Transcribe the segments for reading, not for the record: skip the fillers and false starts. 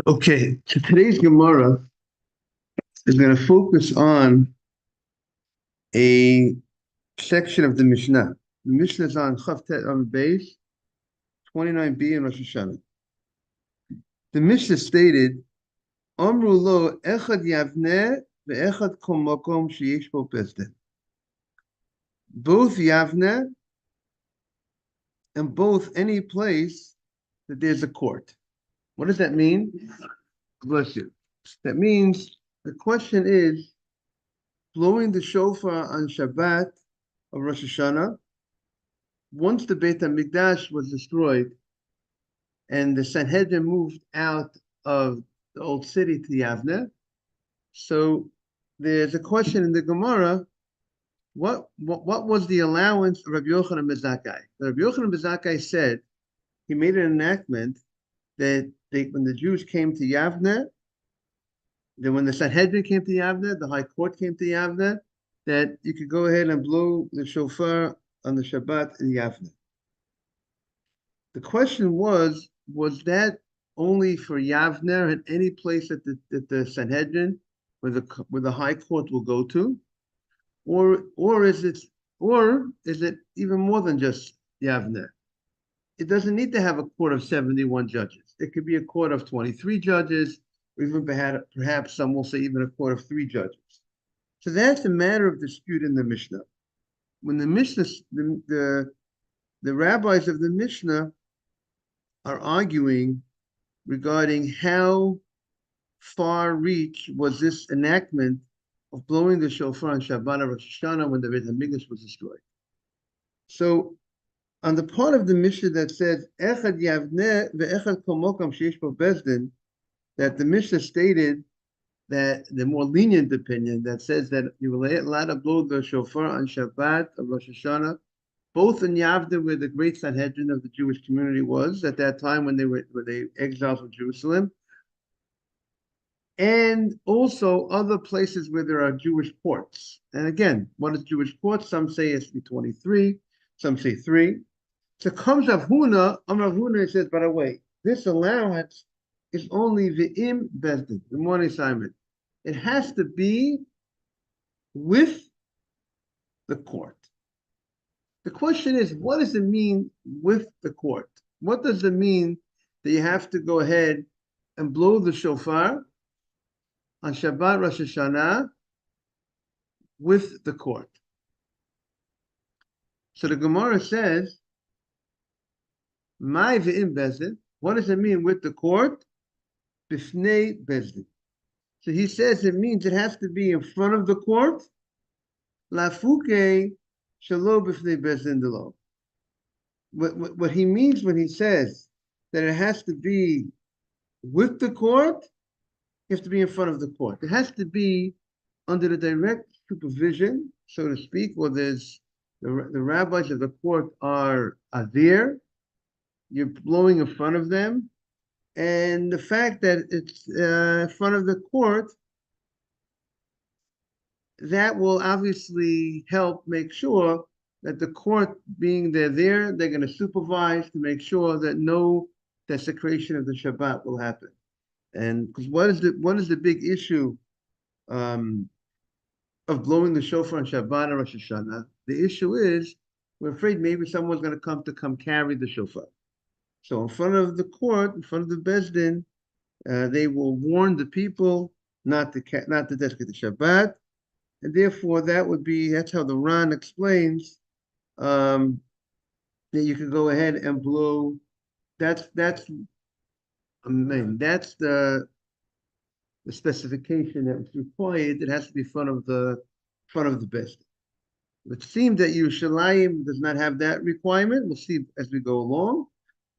Okay, so today's Gemara is going to focus on a section of the Mishnah. The Mishnah is on Chavtet on base 29b in Rosh Hashana. The Mishnah stated, Amru lo echad yavneh ve'echad kol makom sheyesh bo bezdin. Both yavneh and both any place that there's a court. What does that mean? Bless you. That means the question is blowing the shofar on Shabbat of Rosh Hashanah. Once the Beit HaMikdash was destroyed and the Sanhedrin moved out of the old city to Yavne, so there's a question in the Gemara, what was the allowance of Rabbi Yochanan ben Zakkai? Rabbi Yochanan ben Zakkai said he made an enactment that when the Jews came to Yavne, then when the Sanhedrin came to Yavne, the High Court came to Yavne, that you could go ahead and blow the shofar on the Shabbat in Yavne. The question was that only for Yavne and any place that the Sanhedrin, where the High Court will go to, or is it even more than just Yavne? It doesn't need to have a court of 71 judges. It could be a court of 23 judges, or even perhaps some will say even a court of 3 judges. So that's a matter of dispute in the Mishnah. When the Mishnah, the rabbis of the Mishnah are arguing regarding how far reach was this enactment of blowing the shofar on Shabbat or Rosh Hashanah when the Beit HaMikdash was destroyed. So on the part of the Mishnah that says Echad Yavneh ve'Echad Kol Mokom Sheish Bo Bezdin, that the Mishnah stated that the more lenient opinion that says that you were allowed to blow the shofar on Shabbat of Rosh Hashanah, both in Yavne, where the great Sanhedrin of the Jewish community was at that time when they exiled from Jerusalem, and also other places where there are Jewish courts. And again, what is Jewish courts? Some say it's 23, some say 3. So comes Rav Huna says, by the way, this allowance is only V'im Bezdin, the morning assignment. It has to be with the court. The question is, what does it mean with the court? What does it mean that you have to go ahead and blow the shofar on Shabbat Rosh Hashanah with the court? So the Gemara says, "My ve'im bezdin." What does it mean with the court? Bifnei bezdin. So he says it means it has to be in front of the court. Lafuke shelo bifnei bezdin delo. What he means when he says that it has to be with the court, it has to be in front of the court. It has to be under the direct supervision, so to speak, or there's the rabbis of the court are there. You're blowing in front of them. And the fact that it's in front of the court, that will obviously help make sure that the court being there, they're going to supervise to make sure that no desecration of the Shabbat will happen. And because what is the big issue of blowing the shofar on Shabbat or Rosh Hashanah? The issue is we're afraid maybe someone's going to come carry the shofar. So in front of the court, in front of the Bezdin, they will warn the people not to desecrate the Shabbat, and therefore that's how the Ran explains that you can go ahead and blow. That's the specification that was required. It has to be front of the Bezdin. It seems that Yerushalayim does not have that requirement. We'll see as we go along.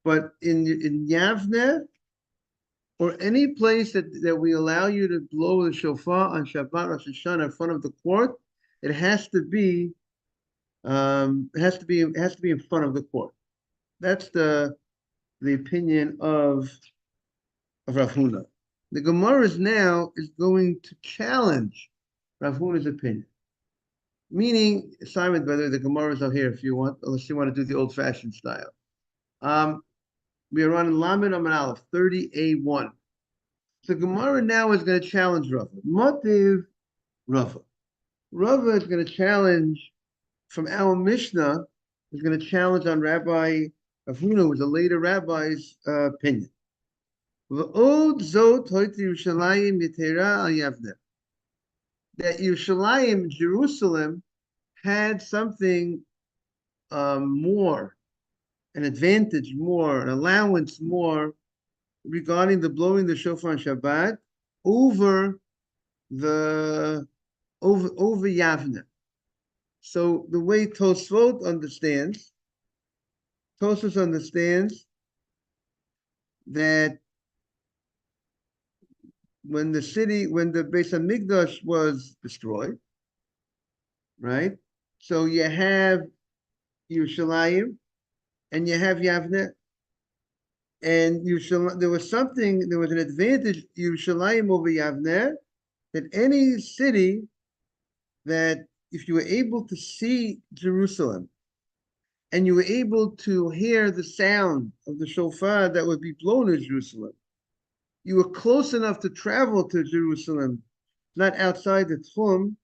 But in Yavne, or any place that we allow you to blow the shofar on Shabbat Rosh Hashanah in front of the court, it has to be in front of the court. That's the opinion of Rav Huna. The Gemara is going to challenge Rav Huna's opinion. Meaning, Simon, whether the Gemaras are here if you want, unless you want to do the old-fashioned style. We are on Lamed Amud Aleph 30A1. So Gemara now is going to challenge Rava. Motiv Rava. Rava is going to challenge from our Mishnah, is going to challenge on Rabbi Avuna, who was a later rabbi's opinion. V'od zot hoiti Yerushalayim yitera al Yavneh. That Yerushalayim, Jerusalem, had something more, an advantage more, an allowance more regarding the blowing the shofar on Shabbat over Yavne. So the way Tosfot understands that when the Beis Hamikdash was destroyed, right? So you have Yerushalayim and you have Yavne, and there was an advantage Yerushalayim over Yavne, that any city that if you were able to see Jerusalem and you were able to hear the sound of the shofar that would be blown in Jerusalem, you were close enough to travel to Jerusalem, not outside the Tchum,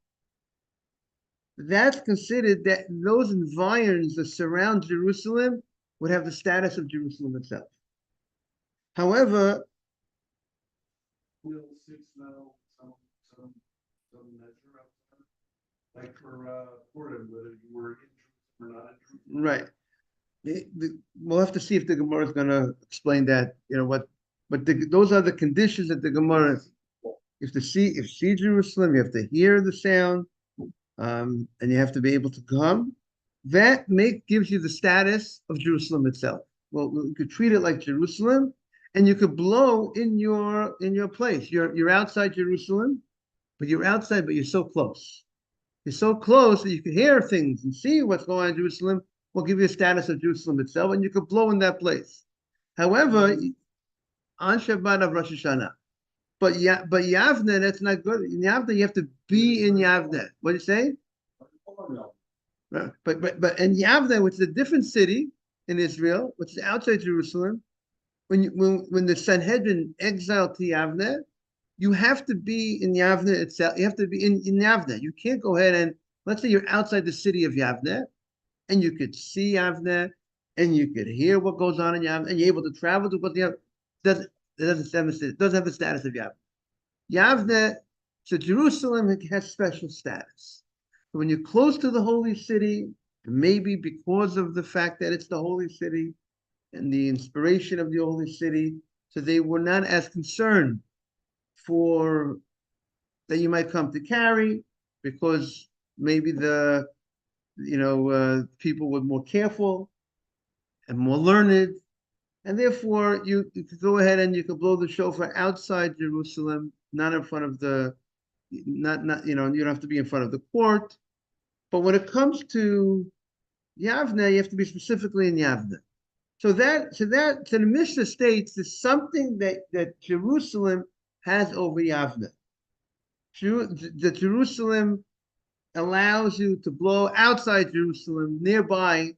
that's considered that those environs that surround Jerusalem would have the status of Jerusalem itself. However, like for Purim, whether you were in Jerusalem or not in Jerusalem. Right. We'll have to see if the Gemara is going to explain that. But those are the conditions that the Gemara. You have to see Jerusalem. You have to hear the sound, and you have to be able to come. That gives you the status of Jerusalem itself. Well, you could treat it like Jerusalem, and you could blow in your place. You're outside Jerusalem, but you're so close. You're so close that you can hear things and see what's going on in Jerusalem. Will give you a status of Jerusalem itself, and you could blow in that place. However, on Shabbat of Rosh Hashana, but Yavne, that's not good. In Yavne, you have to be in Yavne. What do you say? But in Yavne, which is a different city in Israel, which is outside Jerusalem, when the Sanhedrin exiled to Yavne, you have to be in Yavne itself. You have to be in Yavne. You can't go ahead and, let's say you're outside the city of Yavne, and you could see Yavne, and you could hear what goes on in Yavne, and you're able to travel to what the doesn't have the status of Yavne. Yavne, so Jerusalem has special status. So when you're close to the holy city, maybe because of the fact that it's the holy city and the inspiration of the holy city, so they were not as concerned for that you might come to carry, because maybe people were more careful and more learned, and therefore you could go ahead and you could blow the shofar outside Jerusalem, not in front of you don't have to be in front of the court. But when it comes to Yavne, you have to be specifically in Yavne. So the Mishnah states there's something that Jerusalem has over Yavne. The Jerusalem allows you to blow outside Jerusalem, nearby,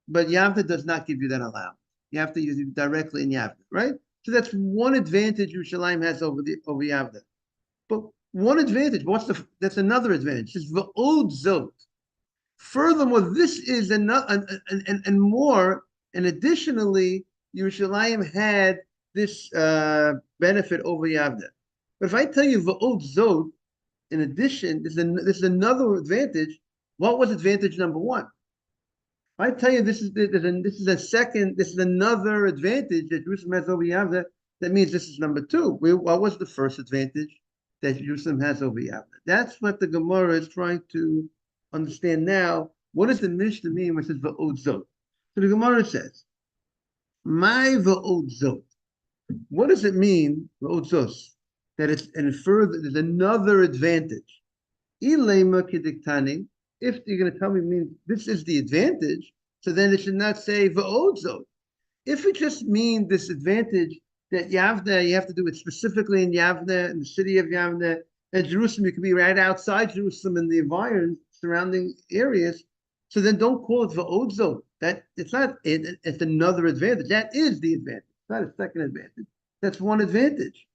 but Yavne does not give you that allowance. You have to use it directly in Yavne, right? So that's one advantage Yerushalayim has over Yavne. But one advantage, that's another advantage. It's v'od zot. Furthermore, this is another, and more, and additionally, Yerushalayim had this benefit over Yavne. But if I tell you v'od zot, in addition, this is another advantage. What was advantage number one? I tell you, this is another advantage that Jerusalem has over Yavne. That means this is number two. What was the first advantage that Jerusalem has over Yavne? That's what the Gemara is trying to understand now. What does the Mishnah mean when it says v'od zot? So the Gemara says, "My v'od zot." What does it mean, v'od zos? That there's another advantage. Ilema kediktani. If you're going to tell me this is the advantage, so then it should not say v'od zot. If it just means this advantage that Yavne, you have to do it specifically in Yavne, in the city of Yavne, and Jerusalem, you can be right outside Jerusalem in the environs, surrounding areas, so then don't call it v'od zot. It's another advantage. That is the advantage. It's not a second advantage. That's one advantage.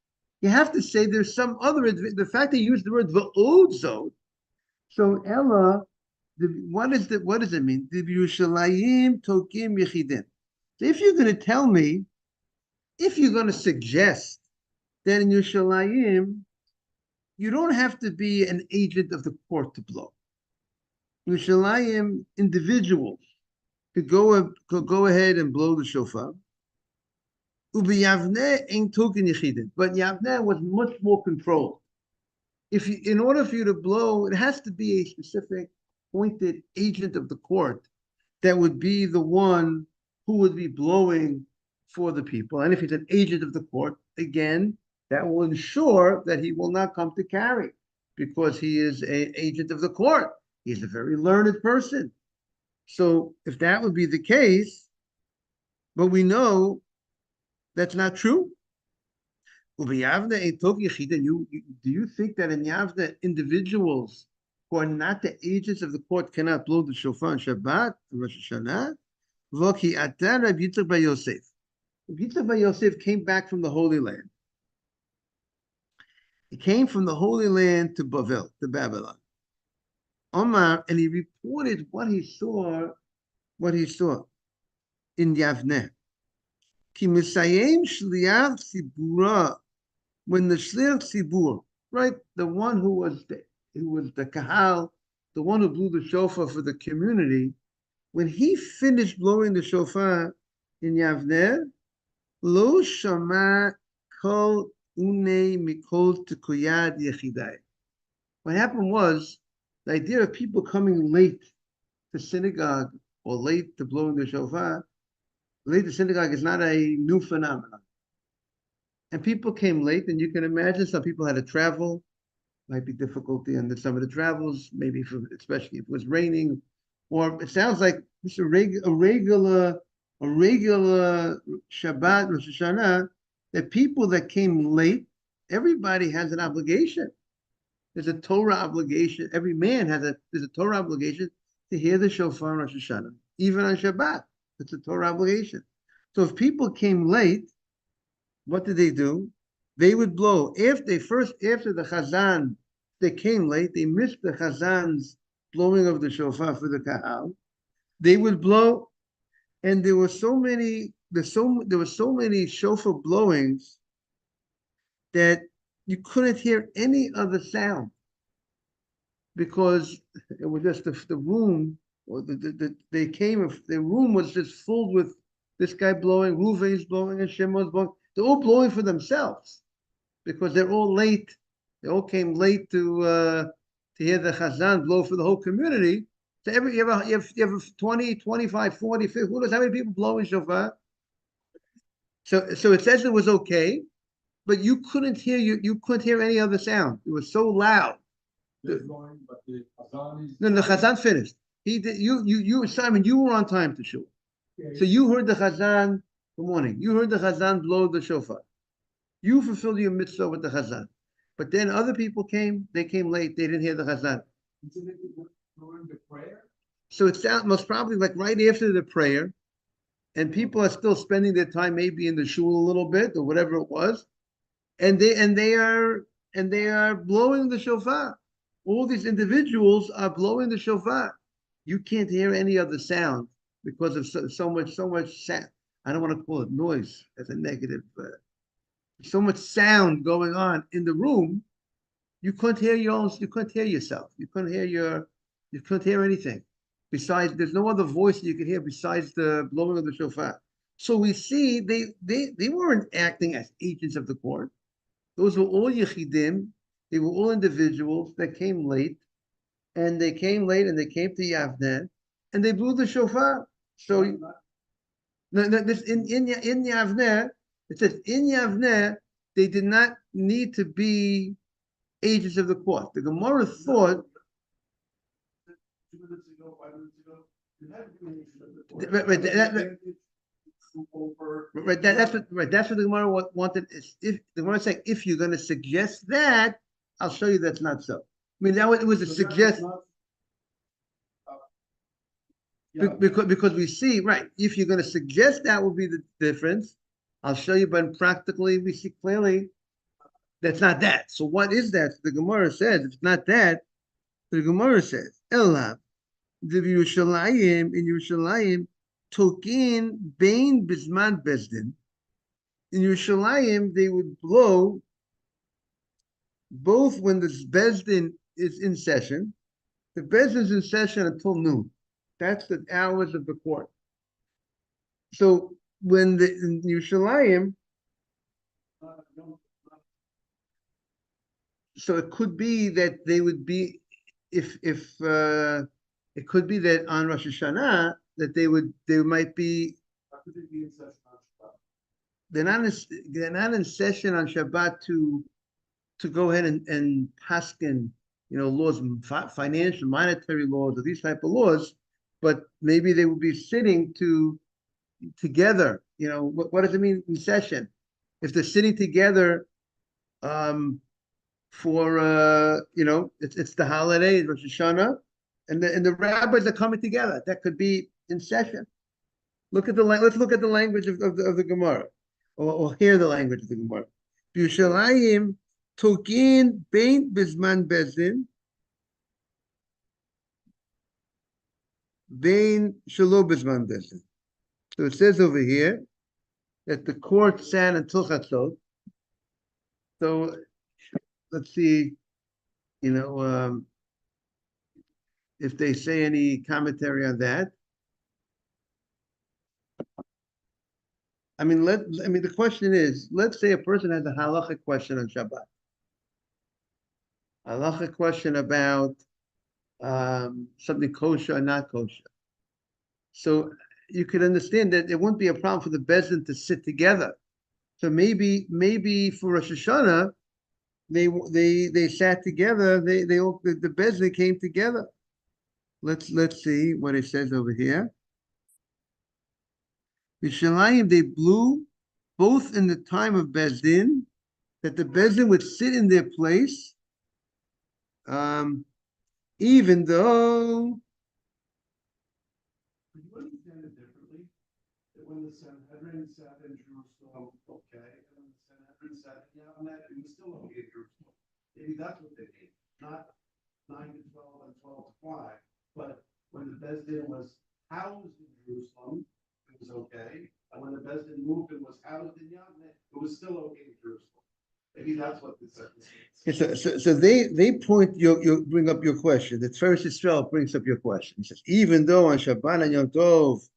You have to say there's some other, the fact they use the word va'odzot. So Ella, what does it mean? The Yerushalayim tokim yechidin. So if you're going to tell me, if you're going to suggest that in Yerushalayim, you don't have to be an agent of the court to blow. Yerushalayim individuals could go ahead and blow the shofar. Ubi Yavneh ain't token yechidin, but Yavneh was much more controlled. In order for you to blow, it has to be a specific appointed agent of the court that would be the one who would be blowing for the people. And if he's an agent of the court, again, that will ensure that he will not come to carry because he is an agent of the court. He's a very learned person. So if that would be the case, but we know that's not true. Do you think that in Yavne individuals who are not the agents of the court cannot blow the shofar on Shabbat, Rosh Hashanah? Rabbi Yitzchak bar Yosef. Rabbi Yitzchak bar Yosef came back from the Holy Land. He came from the Holy Land to Babylon. Omar, and he reported what he saw in Yavne. Ki misayim shliach tzibura, when the shliach tzibur, right, the one who was the kahal, the one who blew the shofar for the community, when he finished blowing the shofar in Yavne, lo shama kol une mikol tekuyad yechidai. What happened was the idea of people coming late to synagogue or late to blowing the shofar. Late to synagogue is not a new phenomenon. And people came late, and you can imagine some people had to travel. Might be difficulty on some of the travels, maybe especially if it was raining, or it sounds like it's a regular Shabbat, Rosh Hashanah, that people that came late, everybody has an obligation. There's a Torah obligation. Every man there's a Torah obligation to hear the shofar on Rosh Hashanah, even on Shabbat. It's a Torah obligation. So if people came late, what did they do? They would blow. After the Chazan, they came late, they missed the Chazan's blowing of the shofar for the Kahal. They would blow, and there were so many shofar blowings that you couldn't hear any other sound because it was just the room, or the room was just filled with this guy blowing, Ruvain's blowing, and Shimon's blowing. They're all blowing for themselves because they're all late. They all came late to hear the Chazan blow for the whole community. So you have 20, 25, 40, 50, who knows how many people blowing shofar? So it says it was okay, but you couldn't hear any other sound. It was so loud. The Chazan finished. He did. You Simon, you were on time to shul. So you heard the Chazan. Good morning. You heard the Chazan blow the shofar. You fulfilled your mitzvah with the Chazan. But then other people came. They came late. They didn't hear the Chazan. During the prayer? So it sounds most probably like right after the prayer, and people are still spending their time maybe in the shul a little bit or whatever it was, and they are blowing the shofar. All these individuals are blowing the shofar. You can't hear any other sound because of so much sound. I don't want to call it noise as a negative. So much sound going on in the room. You couldn't hear yourself. You couldn't hear anything. Besides, there's no other voice you could hear besides the blowing of the shofar. So we see they weren't acting as agents of the court. Those were all yechidim. They were all individuals that came late, and they came to Yavne, and they blew the shofar. So this in Yavne, it says in Yavne they did not need to be agents of the court. The Gemara thought. 2 minutes ago, 5 minutes ago, you had to be an agent of the court. That's what the Gemara wanted. If the Gemara saying, if you're going to suggest that, I'll show you that's not so. I mean, it was a suggestion. Because we see, right, if you're going to suggest that will be the difference, I'll show you, but practically we see clearly That's not that. So what is that? The Gemara says, if it's not that, the Gemara says, Ella, the Yerushalayim, in Yerushalayim, Tokin Bain Bisman Bezdin. In Yerushalayim, they would blow both when the Bezdin is in session. The Bezdin is in session until noon. That's the hours of the court. So when in Yerushalayim, so it could be that they would be, if it could be that on Rosh Hashanah that they might be. They're not in session on Shabbat to go ahead and paskin, laws, financial, monetary laws, or these type of laws, but maybe they would be sitting together. What does it mean in session? If they're sitting together, for it's the holiday, Rosh Hashanah, and the rabbis are coming together. That could be in session. Let's look at the language of the Gemara, or hear the language of the Gemara. Yerushalayim tokin bein bisman bezdin, bein shelo bisman bezdin. So it says over here that the court sat until Chatzot. So let's see, if they say any commentary on that. The question is, let's say a person has a halachic question on Shabbat. A halachic question about something kosher or not kosher. So you could understand that it wouldn't be a problem for the Bezdin to sit together. So maybe for Rosh Hashanah, they sat together. They all, the Bezdin came together. Let's see what it says over here. Yerushalayim, they blew both in the time of Bezdin, that the Bezdin would sit in their place, even though. Could you understand it differently? That when the Sanhedrin sat in Jerusalem, okay, and when the Sanhedrin sat in Yavnet, it was still okay in Jerusalem. Maybe that's what they mean, not 9 to 12 and 12 to 5, but when the Bezdin was housed in Jerusalem, it was okay. And when the Bezdin moved and was housed in Yavnet, it was still okay in Jerusalem. Maybe that's what this means. So they point, you bring up your question. The Tiferes Yisrael brings up your question. He says, even though on Shabbat and Yom Tov,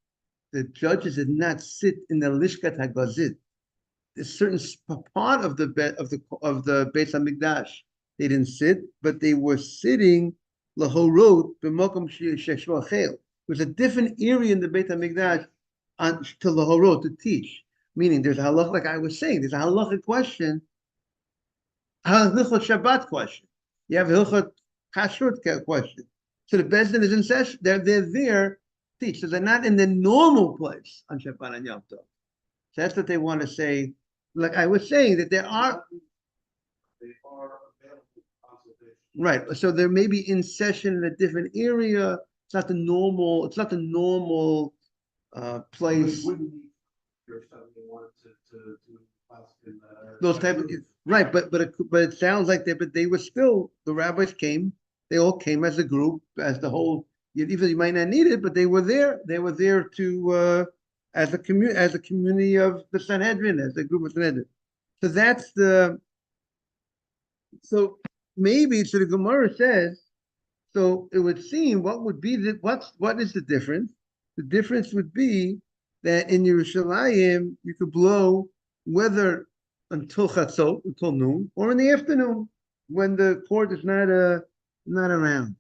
the judges did not sit in the Lishkat HaGazit, a certain part of the Beis Hamikdash, they didn't sit, but they were sitting lahorot b'mokom sheshmo achel. It was a different area in the Beit Hamikdash to lahorot, to teach. Meaning, there's a halach, like I was saying, there's a halachic question, a hilchot Shabbat question. You have a hilchot kashrut question. So the Bezdin is in session. They're there to teach. So they're not in the normal place on Shabbat and Yom Tov. So that's what they want to say. Like I was saying, that there are. They are available for consultation. Right. So there may be in session in a different area. It's not the normal. It's not the normal place. Wouldn't need your 71 to class in Those type of right, but it sounds like they were still, the rabbis came. They all came as a group, as the whole. Even you might not need it, but they were there. They were there to as a community of the Sanhedrin, as a group of Sanhedrin. So that's the. So maybe, so the Gemara says, so it would seem, what would be what is the difference? The difference would be that in Yerushalayim you could blow whether until Chatzot, until noon, or in the afternoon when the court is not around,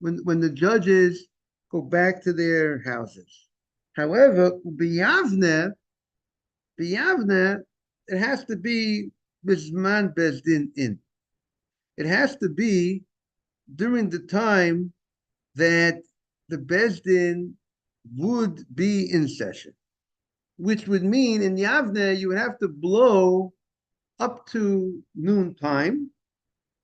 when the judges go back to their houses. However, b'yavne, it has to be bisman bezdin in. It has to be during the time that the Bezdin would be in session, which would mean in Yavne you would have to blow up to noon time.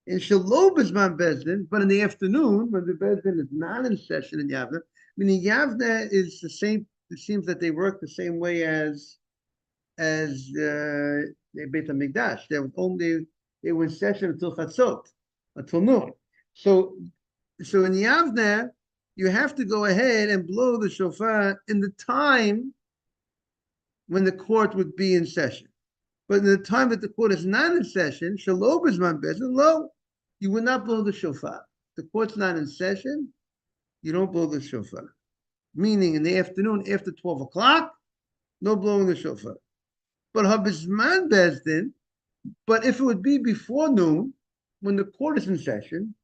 In Shalom Bisman Bezdin, but in the afternoon, when the Bezdin is not in session in Yavne, meaning Yavne is the same, it seems that they work the same way as the Beit HaMikdash. There was only They were in session until chatzot, until noon. So in Yavne, you have to go ahead and blow the shofar in the time when the court would be in session. But in the time that the court is not in session, shalom is man bezin, lo, you would not blow the shofar. The court's not in session, you don't blow the shofar. Meaning in the afternoon, after 12 o'clock, no blowing the shofar. But habizman bezdin, but if it would be before noon, when the court is in session,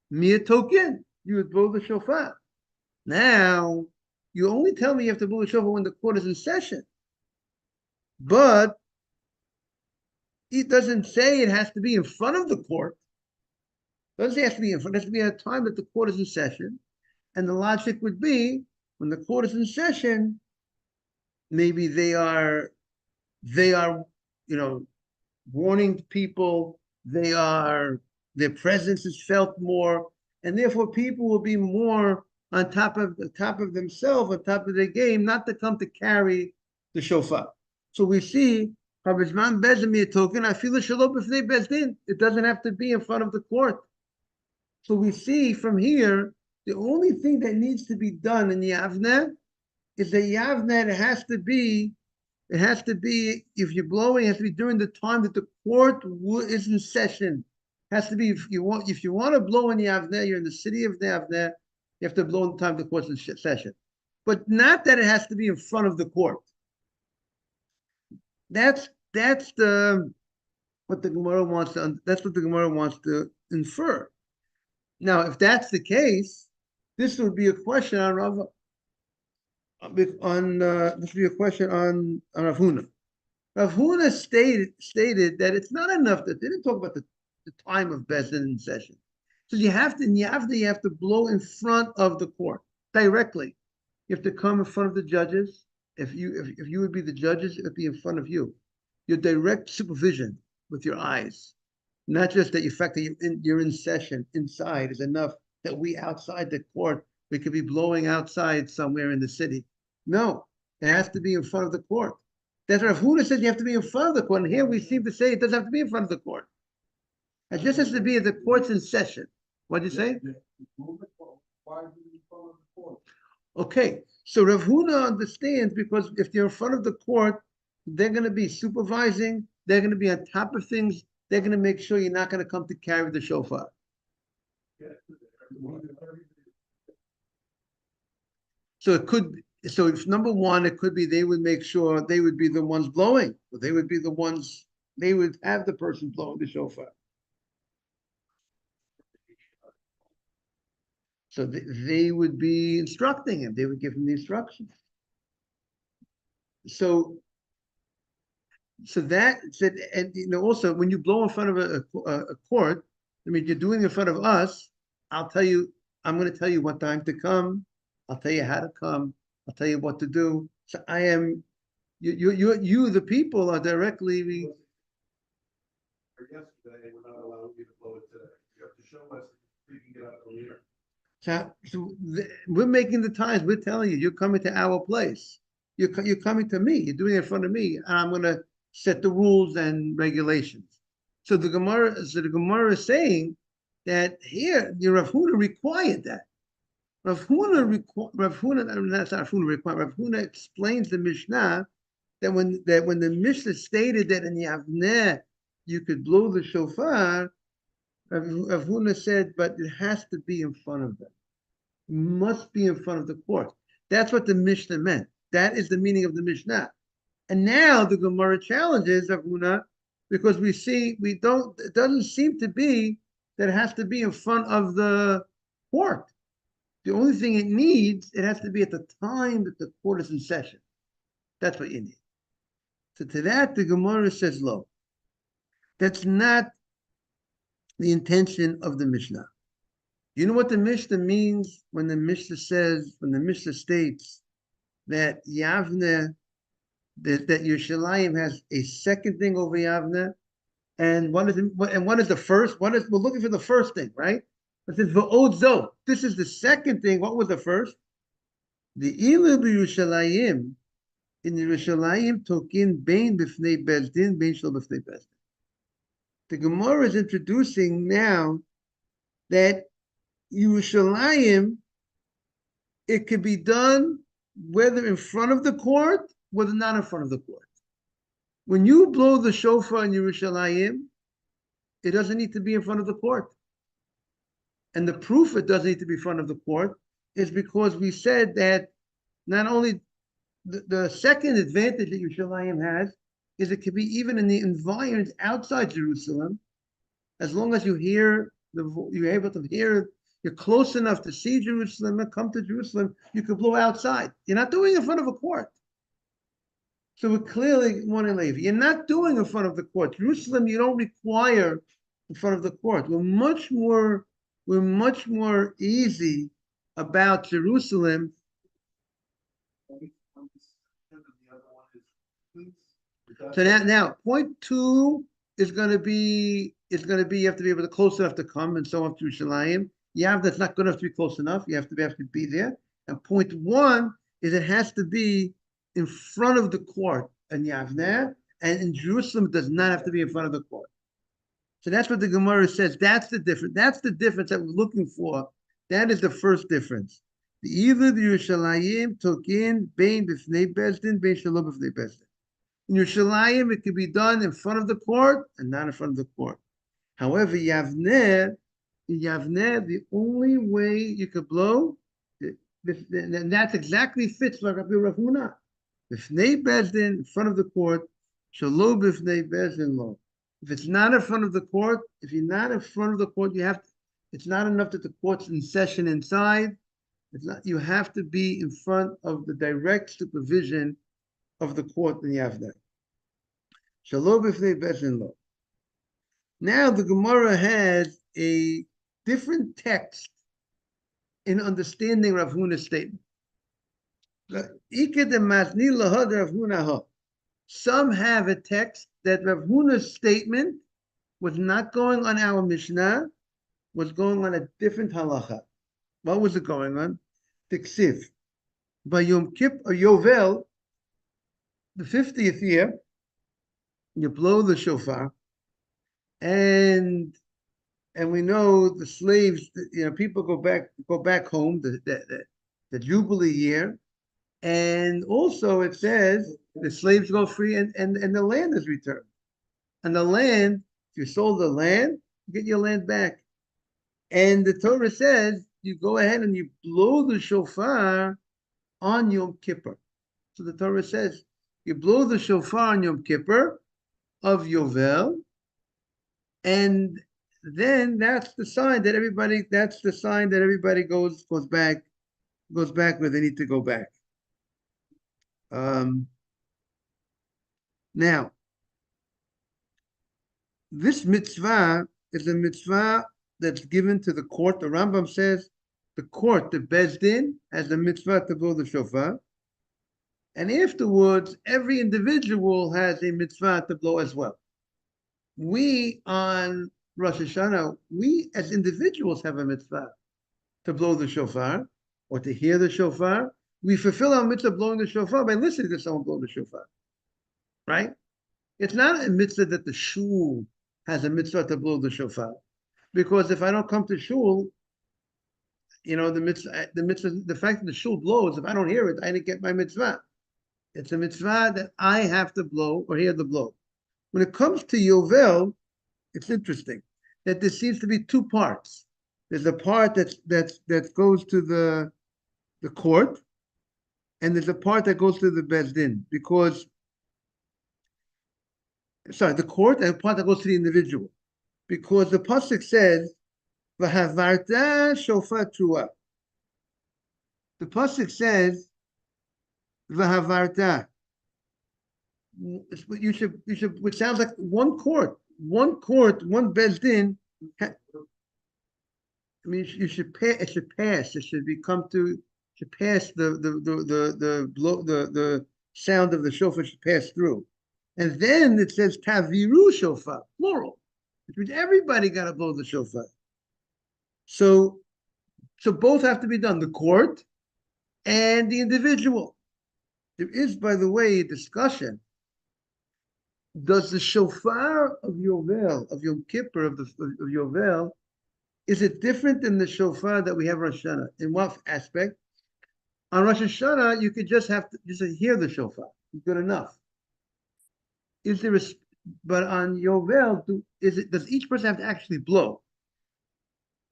mia token, you would blow the shofar. Now, you only tell me you have to blow the shofar when the court is in session. But it doesn't say it has to be in front of the court. It doesn't say it has to be in front. It has to be at a time that the court is in session. And the logic would be when the court is in session, maybe they are, warning people. Their presence is felt more, and therefore people will be more on top of themselves, on top of their game, not to come to carry the shofar. So we see it doesn't have to be in front of the court. So we see from here the only thing that needs to be done in Yavne is that Yavne it has to be, if you're blowing, it has to be during the time that the court is in session. It has to be, if you want to blow in Yavne, you're in the city of Yavne, you have to blow in the time the court's in session. But not that it has to be in front of the court. That's what the Gemara wants to infer. Now, if that's the case, this would be a question on Rav this would be a question on Rav Huna. Rav Huna stated that it's not enough that they didn't talk about the time of Bezdin in session. So you have to blow in front of the court directly. You have to come in front of the judges. If you would be the judges, it would be in front of you. Your direct supervision with your eyes, not just that the fact that you're in session inside is enough. That we outside the court, we could be blowing outside somewhere in the city. No, it has to be in front of the court. That's what Rav Huna says. You have to be in front of the court, and here we seem to say it doesn't have to be in front of the court. It just has to be the court's in session. What did you say? Okay, so Rav Huna understands because if you're in front of the court, they're going to be supervising. They're going to be on top of things. They're going to make sure you're not going to come to carry the shofar. So if number one, it could be they would make sure they would be the ones blowing. They would have the person blowing the shofar. So they would be instructing him. They would give him the instructions. So that said, and also when you blow in front of a court, I mean, you're doing it in front of us. I'm going to tell you what time to come. I'll tell you how to come. I'll tell you what to do. So you, the people are directly. Yesterday, we're not allowing you to blow it today. You have to show us that you can get out from here. So we're making the times. We're telling you, you're coming to our place. You're coming to me. You're doing it in front of me, and I'm going to set the rules and regulations. So the Gemara is saying that here, Rav Huna required that. Rav Huna explains the Mishnah that when the Mishnah stated that in Yavneh you could blow the shofar, Rav Huna said, but it has to be in front of them. It must be in front of the court. That's what the Mishnah meant. That is the meaning of the Mishnah. And now the Gemara challenges Rav Huna because it doesn't seem to be that it has to be in front of the court. The only thing it has to be at the time that the court is in session. That's what you need. So to that, the Gemara says, "Lo, that's not the intention of the Mishnah." You know what the Mishnah means when the Mishnah states that Yavne, that Yerushalayim has a second thing over Yavne, and what is the first? We're looking for the first thing, right? It says v'od zo. This is the second thing. What was the first? The ilu b'Yerushalayim, in Yerushalayim tokin bein b'fnei bezdin bein shel b'fnei bezdin. The Gemara is introducing now that Yerushalayim, it could be done whether in front of the court, whether not in front of the court. When you blow the shofar in Yerushalayim, it doesn't need to be in front of the court. And the proof it doesn't need to be in front of the court is because we said that not only the second advantage that Yerushalayim has is it could be even in the environs outside Jerusalem, as long as you're able to hear, you're close enough to see Jerusalem and come to Jerusalem, you could blow outside. You're not doing it in front of a court. So we're clearly wanting Levi. You're not doing it in front of the court. Jerusalem, you don't require in front of the court. We're much more easy about Jerusalem. So now point 2 is going to be you have to be able to close enough to come and so on to Yerushalayim. That's not good enough to be close enough. You have to be there. And point 1 is it has to be in front of the court in Yavneh, and in Jerusalem it does not have to be in front of the court. So that's what the Gemara says. That's the difference. That's the difference that we're looking for. That is the first difference. The either the Yerushalayim took in bein b'fnei bezdin, bein shelo b'fnei bezdin. In Yerushalayim, it can be done in front of the court and not in front of the court. However, Yavneh, the only way you could blow, and that exactly fits like Rabbi Rav Huna. B'fnei bezdin, in front of the court, shelo b'fnei bezdin lo. If it's not in front of the court, if you're not in front of the court, it's not enough that the court's in session inside. You have to be in front of the direct supervision of the court in Yavneh. Shalom b'fnei bezdin lo. Now the Gemara has a different text in understanding Rav Huna's statement. Some have a text that Rav Huna's statement was not going on our Mishnah, was going on a different halacha. What was it going on? Tiksiv. By Yom Kippur, Yovel, the 50th year, you blow the shofar, and we know the slaves, people go back home, the Jubilee year, and also it says the slaves go free and the land is returned. And the land, if you sold the land, you get your land back. And the Torah says you go ahead and you blow the shofar on Yom Kippur. So the Torah says you blow the shofar on Yom Kippur of Yovel, and then that's the sign that everybody goes back where they need to go back. Now, this mitzvah is a mitzvah that's given to the court. The Rambam says the court, the Bezdin, has a mitzvah to blow the shofar. And afterwards, every individual has a mitzvah to blow as well. We on Rosh Hashana, we as individuals have a mitzvah to blow the shofar or to hear the shofar. We fulfill our mitzvah blowing the shofar by listening to someone blow the shofar, right? It's not a mitzvah that the shul has a mitzvah to blow the shofar, because if I don't come to shul, the fact that the shul blows, if I don't hear it, I didn't get my mitzvah. It's a mitzvah that I have to blow or hear the blow. When it comes to Yovel, it's interesting that there seems to be two parts. There's a part that goes to the court, and there's a part that goes to the Bezdin, the court, and a part that goes to the individual. Because the pasuk says, "V'havarta shofar trua." The pasuk says, "V'havarta." You should, which sounds like one court, one Bezdin. You should pass. It should pass. It should pass the sound of the shofar should pass through, and then it says taviru shofar, plural, which means everybody got to blow the shofar. So both have to be done, the court and the individual. There is, by the way, a discussion does the shofar of Yovel, of Yom Kippur, of Yovel, is it different than the shofar that we have Rosh Hashanah? In what aspect? On Rosh Hashanah, you could just have to just hear the shofar. Good enough. Is there a, but on Yovel, does each person have to actually blow?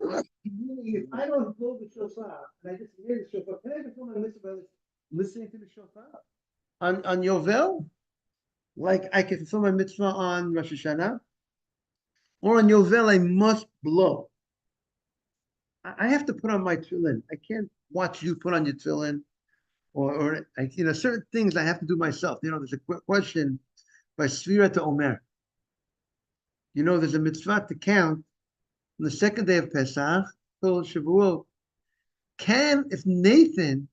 If I don't blow the shofar, and I just hear the shofar, can I perform my mitzvah by listening to the shofar? On Yovel, like I can fulfill my mitzvah on Rosh Hashanah, or on Yovel, I must blow. I have to put on my tefillin. I can't watch you put on your tefillin, or certain things I have to do myself. There's a question by Sfira to Omer. There's a mitzvah to count on the second day of Pesach, till Shavuot. If Nathan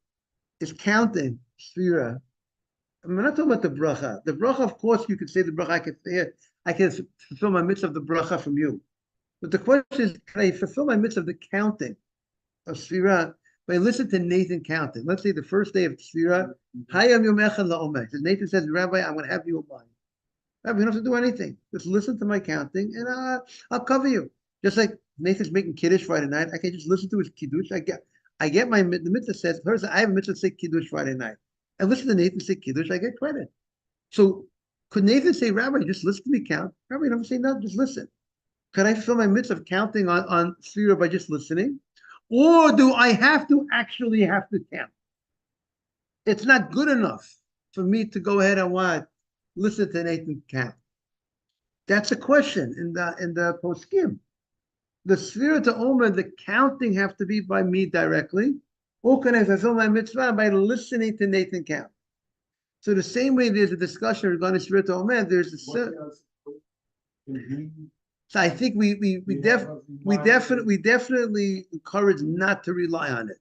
is counting Sfira, I'm not talking about the bracha. The bracha, of course, you could say the bracha. I can fulfill my mitzvah of the bracha from you. But the question is, can I fulfill my mitzvah of the counting of Sfira by listening to Nathan counting? Let's say the first day of Sfira, Hayam Yomecha La'omer. Nathan says, Rabbi, I'm going to have you in mind. Rabbi, you don't have to do anything. Just listen to my counting, and I'll cover you. Just like Nathan's making Kiddush Friday night, I can just listen to his Kiddush. I get the mitzvah says, first, I have a mitzvah to say Kiddush Friday night. I listen to Nathan say Kiddush, I get credit. So could Nathan say, Rabbi, just listen to me count? Rabbi, you don't say no, just listen. Could I fulfill my mitzvah of counting on Sfira by just listening? Or do I actually have to count? It's not good enough for me to go ahead and what? Listen to Nathan count. That's a question in the poskim. The Sfira to Omer, the counting have to be by me directly, or can I fulfill my mitzvah by listening to Nathan count? So the same way there's a discussion regarding Sfira to Omer, there's a. So I think we definitely encourage not to rely on it.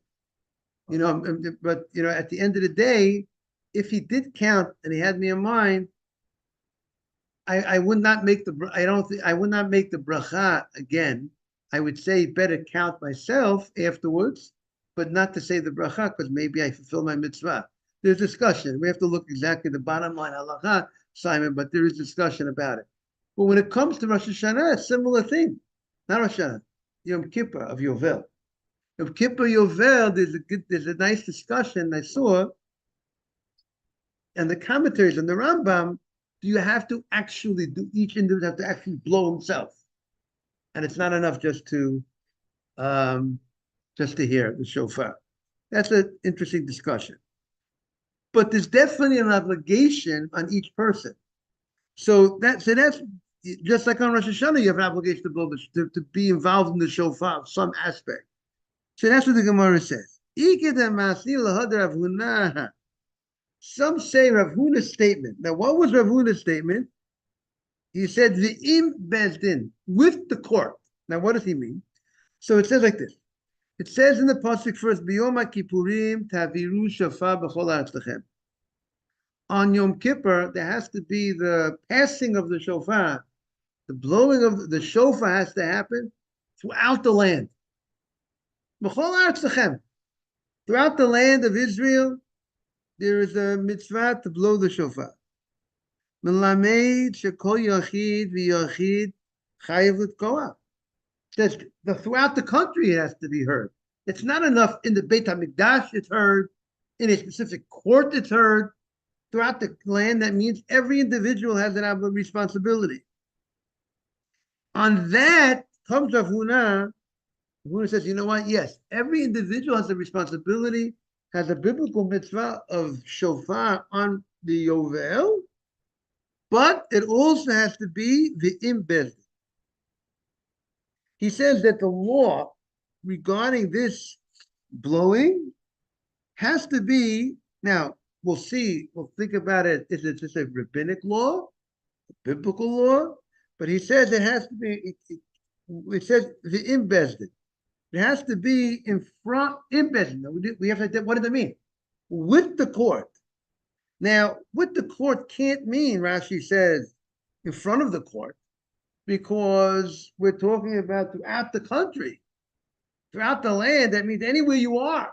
But at the end of the day, if he did count and he had me in mind, I would not make I would not make the bracha again. I would say better count myself afterwards, but not to say the bracha, because maybe I fulfill my mitzvah. There's discussion. We have to look exactly the bottom line halacha, Simon, but there is discussion about it. But when it comes to Rosh Hashanah, a similar thing. Not Rosh Hashanah, Yom Kippur of Yovel. Yom Kippur Yovel, there's a nice discussion I saw, and the commentaries on the Rambam. Do you have to actually each individual have to actually blow himself? And it's not enough just to hear the shofar. That's an interesting discussion. But there's definitely an obligation on each person. So that's just like on Rosh Hashanah, you have an obligation to blow to be involved in the shofar of some aspect. So that's what the Gemara says. Some say Rav Huna's statement. Now, what was Rav Huna's statement? He said V'im bezdin, with the court. Now, what does he mean? So it says like this. It says in the pasuk first, B'yom HaKippurim taviru shofar b'chol ha'atzlechem. On Yom Kippur, there has to be the passing of the shofar. The blowing of the shofar has to happen throughout the land. B'chol ha'atzlechem. Throughout the land of Israel, there is a mitzvah to blow the shofar. Melamed shekol yachid v'yachid chayiv l'tkoah. Says throughout the country it has to be heard. It's not enough in the Beit HaMikdash it's heard, in a specific court it's heard. Throughout the land, that means every individual has an responsibility. On that comes Rav Huna. Rav Huna says, you know what? Yes, every individual has a responsibility, has a biblical mitzvah of shofar on the Yovel, but it also has to be the imbed. He says that the law regarding this blowing has to be, now we'll think about it. Is it just a rabbinic law, a biblical law? But he says it has to be, it says the imbed. It has to be in front, imbed. We have to, what does it mean? With the court. Now, with the court can't mean, Rashi says, in front of the court, because we're talking about throughout the country, throughout the land. That means anywhere you are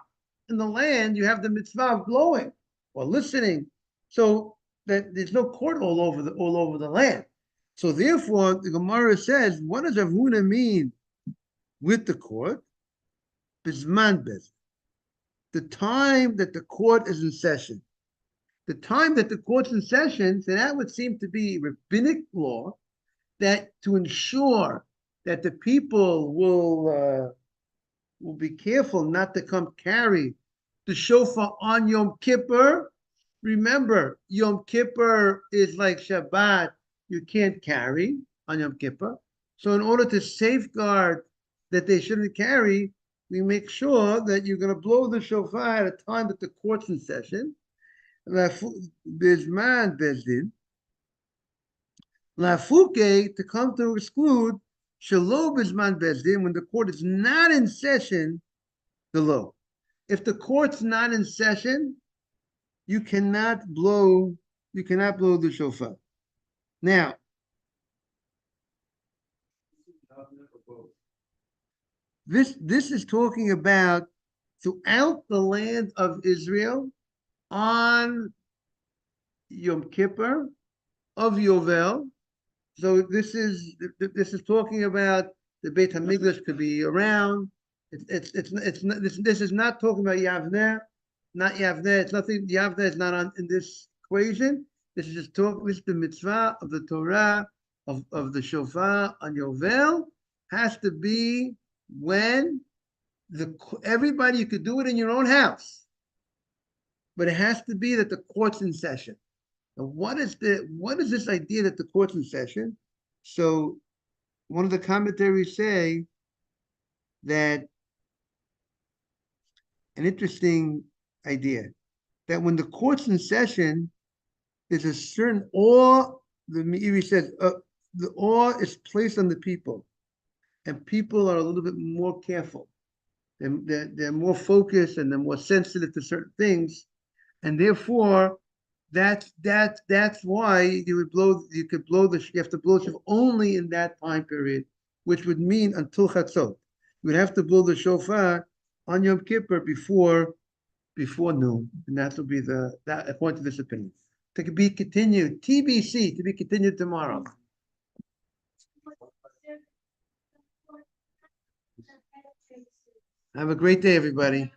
in the land, you have the mitzvah of blowing or listening. So that there's no court all over the land. So therefore, the Gemara says, what does Rav Huna mean with the court? Bisman bez. The time that the court is in session. The time that the court's in session, so that would seem to be rabbinic law, that to ensure that the people will be careful not to come carry the shofar on Yom Kippur. Remember, Yom Kippur is like Shabbat. You can't carry on Yom Kippur. So in order to safeguard that they shouldn't carry, we make sure that you're going to blow the shofar at a time that the court's in session. Bisman bezdin. Lafuke, to come to exclude Shalo bisman bezdin, when the court is not in session, the low. If the court's not in session, you cannot blow the shofar. Now, this is talking about throughout the land of Israel on Yom Kippur of Yovel. So this is talking about the Beit Hamikdash could be around. This is not talking about Yavneh, not Yavneh. It's nothing. Yavneh is not on in this equation. This is just talk. This is the mitzvah of the Torah of the shofar on Yovel has to be when everybody, you could do it in your own house, but it has to be that the court's in session. And what is this idea that the court's in session? So one of the commentaries say that an interesting idea that when the court's in session, there's a certain awe. The Meiri says the awe is placed on the people, and people are a little bit more careful. They're more focused and they're more sensitive to certain things, and therefore that's why you have to blow the shofar only in that time period, which would mean until Chatzot. You would have to blow the shofar on Yom Kippur before noon, and that will be that according to this opinion. To be continued, TBC, to be continued tomorrow. Have a great day, everybody.